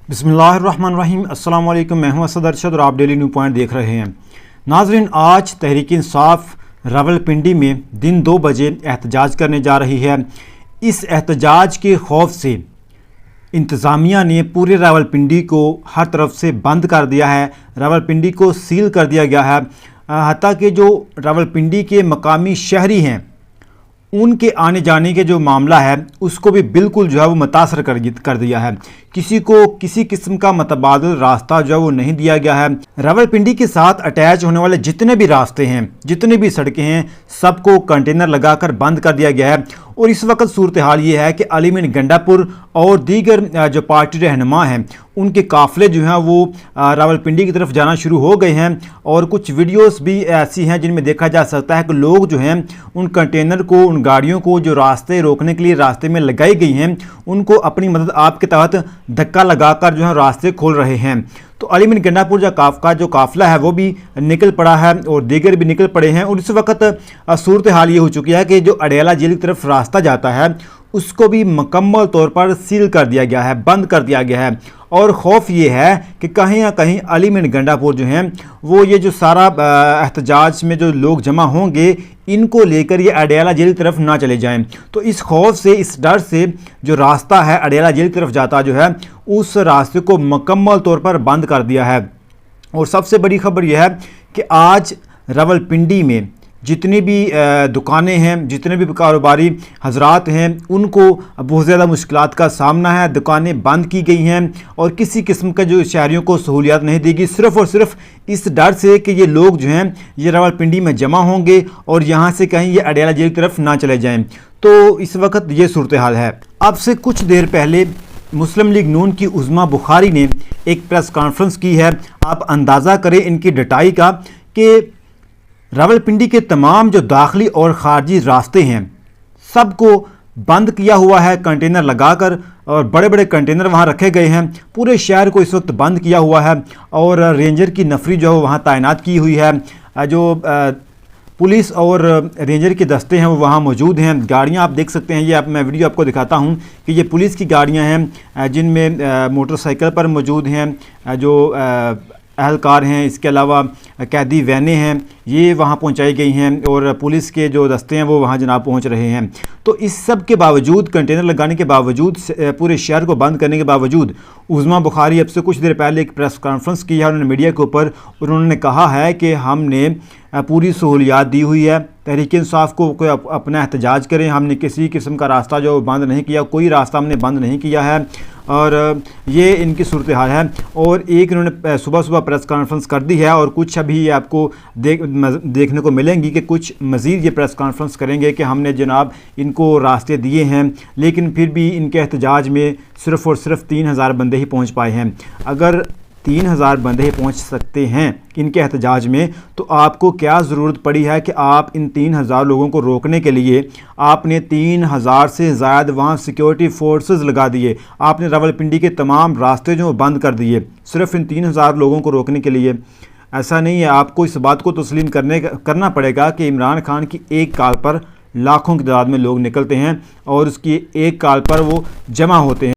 बिस्मिल्लाहिर्रहमानिर्रहीम। अस्सलाम वालेकुम। मैं हूं असद अरशद और आप डेली न्यू पॉइंट देख रहे हैं। नाजरीन, आज तहरीक इंसाफ रावलपिंडी में दिन 2 बजे एहतजाज करने जा रही है। इस एहतजाज के खौफ से इंतज़ामिया ने पूरे रावलपिंडी को हर तरफ से बंद कर दिया है। रावलपिंडी को सील कर दिया गया है। हत्ता कि जो रावलपिंडी के मकामी शहरी हैं उनके आने जाने के जो मामला है उसको भी बिल्कुल जो है वो मुतासर कर दिया है। किसी को किसी किस्म का मतबादल रास्ता जो है वो नहीं दिया गया है। रावलपिंडी के साथ अटैच होने वाले जितने भी रास्ते हैं, जितनी भी सड़कें हैं, सबको कंटेनर लगाकर बंद कर दिया गया है। और इस वक्त सूरत हाल ये है कि अली मीन गंडापुर और दीगर जो पार्टी रहनुमा हैं उनके काफ़िले जो हैं वो रावलपिंडी की तरफ जाना शुरू हो गए हैं। और कुछ वीडियोस भी ऐसी हैं जिनमें देखा जा सकता है कि लोग जो हैं उन कंटेनर को, उन गाड़ियों को जो रास्ते रोकने के लिए रास्ते में लगाई गई हैं उनको अपनी मदद आप के तहत धक्का लगाकर जो है रास्ते खोल रहे हैं। तो अली मीन गंडापुर का जो काफ़िला है वो भी निकल पड़ा है और दीगर भी निकल पड़े हैं। और इस वक्त सूरत हाल ये हो चुकी है कि जो अडयाला जेल की तरफ रास्ता जाता है उसको भी मुकम्मल तौर पर सील कर दिया गया है, बंद कर दिया गया है। और खौफ ये है कि कहीं ना कहीं अली मीन गंडापुर जो हैं वो ये जो सारा एहतजाज में जो लोग जमा होंगे इनको लेकर ये अडयाला जेल की तरफ ना चले जाएं। तो इस खौफ से, इस डर से जो रास्ता है अडयाला जेल की तरफ जाता जो है उस रास्ते को मुकम्मल तौर पर बंद कर दिया है। और सबसे बड़ी खबर यह है कि आज रावलपिंडी में जितनी भी दुकानें हैं, जितने भी कारोबारी हजरात हैं उनको बहुत ज़्यादा मुश्किलात का सामना है। दुकानें बंद की गई हैं और किसी किस्म का जो शहरियों को सहूलियात नहीं दी गई, सिर्फ़ और सिर्फ इस डर से कि ये लोग जो हैं ये रावलपिंडी में जमा होंगे और यहाँ से कहीं ये अडयाला जेल की तरफ ना चले जाएँ। तो इस वक्त ये सूरत हाल है। अब से कुछ देर पहले मुस्लिम लीग नून की उज़्मा बुखारी ने एक प्रेस कॉन्फ्रेंस की है। आप अंदाज़ा करें इनकी डटाई का कि रावलपिंडी के तमाम जो दाखिली और ख़ारजी रास्ते हैं सबको बंद किया हुआ है कंटेनर लगाकर, और बड़े बड़े कंटेनर वहाँ रखे गए हैं। पूरे शहर को इस वक्त बंद किया हुआ है और रेंजर की नफरी जो है वहाँ तैनात की हुई है। जो पुलिस और रेंजर के दस्ते हैं वो वहाँ मौजूद हैं। गाड़ियाँ आप देख सकते हैं, ये मैं वीडियो आपको दिखाता हूँ कि ये पुलिस की गाड़ियाँ हैं जिनमें मोटरसाइकिल पर मौजूद हैं जो अहलकार हैं। इसके अलावा कैदी वैनें हैं, ये वहाँ पहुँचाई गई हैं और पुलिस के जो दस्ते हैं वो वहाँ जनाब पहुँच रहे हैं। तो इस सब के बावजूद, कंटेनर लगाने के बावजूद, पूरे शहर को बंद करने के बावजूद उज़्मा बुखारी अब से कुछ देर पहले एक प्रेस कॉन्फ्रेंस की है उन्होंने मीडिया के ऊपर। उन्होंने कहा है कि हमने पूरी सहूलियात दी हुई है तहरीक इंसाफ को, कोई अपना एहतजाज करें, हमने किसी किस्म का रास्ता जो बंद नहीं किया, कोई रास्ता हमने बंद नहीं किया है। और ये इनकी सूरत हाल है। और एक इन्होंने सुबह प्रेस कॉन्फ्रेंस कर दी है और कुछ अभी आपको देखने को मिलेंगी कि कुछ मज़ीद ये प्रेस कॉन्फ्रेंस करेंगे कि हमने जनाब इनको रास्ते दिए हैं लेकिन फिर भी इनके एहतजाज में सिर्फ़ और सिर्फ 3000 बंदे ही पहुँच पाए हैं। अगर 3000 बंदे ही पहुँच सकते हैं इनके एहतजाज में तो आपको क्या ज़रूरत पड़ी है कि आप इन 3000 लोगों को रोकने के लिए आपने 3000 से ज़्यादा वहाँ सिक्योरिटी फोर्सेस लगा दिए। आपने रावलपिंडी के तमाम रास्ते जो बंद कर दिए सिर्फ इन 3000 लोगों को रोकने के लिए। ऐसा नहीं है, आपको इस बात को तस्लीम करना पड़ेगा कि इमरान खान की एक कॉल पर लाखों की तादाद में लोग निकलते हैं और उसकी एक कॉल पर वो जमा होते हैं।